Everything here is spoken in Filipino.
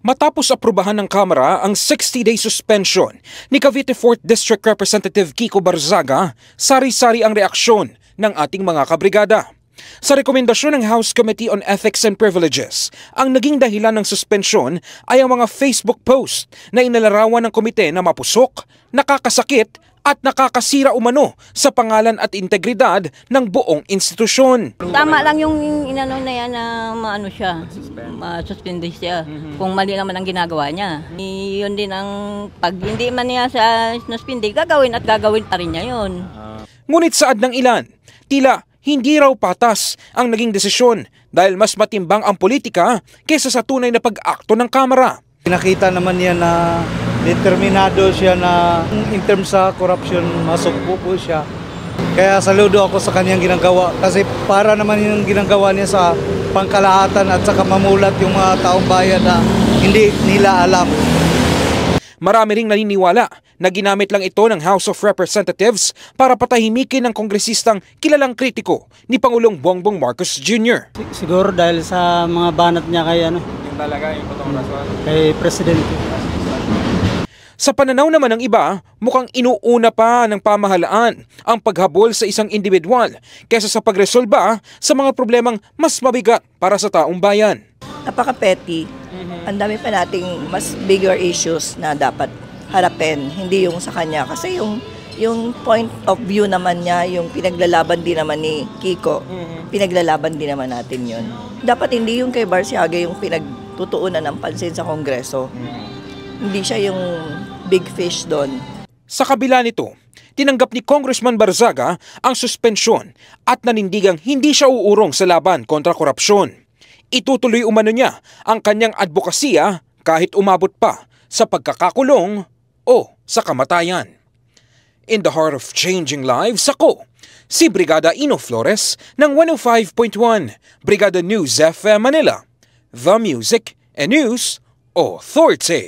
Matapos aprubahan ng Kamara ang 60-day suspension ni Cavite 4th District Representative Kiko Barzaga, sari-sari ang reaksyon ng ating mga kabrigada. Sa rekomendasyon ng House Committee on Ethics and Privileges, ang naging dahilan ng suspensyon ay ang mga Facebook post na inalarawan ng komite na mapusok, nakakasakit at nakakasira umano sa pangalan at integridad ng buong institusyon. Tama lang yung inano na yan na maano siya, masuspindi siya kung mali naman ang ginagawa niya. Yun din ang pag hindi man niya sa suspindi, gagawin at gagawin pa rin niya yun. Ngunit saad ng ilan, tila hindi raw patas ang naging desisyon dahil mas matimbang ang politika kaysa sa tunay na pag-akto ng Kamara. Nakita naman niya na determinado siya na in terms sa corruption, masukpo po siya. Kaya saludo ako sa kanyang ginagawa kasi para naman yung ginagawa niya sa pangkalahatan at saka mamulat yung mga taong bayan na hindi nila alam. Marami ring naniniwala na ginamit lang ito ng House of Representatives para patahimikin ng kongresistang kilalang kritiko ni Pangulong Bongbong Marcos Jr. Siguro dahil sa mga banat niya kay kay Presidente. Sa pananaw naman ng iba, mukhang inuuna pa ng pamahalaan ang paghabol sa isang individual kaysa sa pagresolba sa mga problemang mas mabigat para sa taong bayan. Napaka-petty. Ang dami pa nating mas bigger issues na dapat harapin, hindi yung sa kanya. Kasi yung point of view naman niya, yung pinaglalaban din naman ni Kiko, pinaglalaban din naman natin yun. Dapat hindi yung kay Barzaga yung pinagtutuunan ng pansin sa Kongreso. Hindi siya yung big fish doon. Sa kabila nito, tinanggap ni Congressman Barzaga ang suspensyon at nanindigang hindi siya uurong sa laban kontra korupsyon. Itutuloy umano niya ang kanyang advokasya kahit umabot pa sa pagkakakulong o sa kamatayan. In the heart of changing lives, ako, si Brigada Ino Flores ng 105.1 Brigada News FM Manila, The Music and News Authority.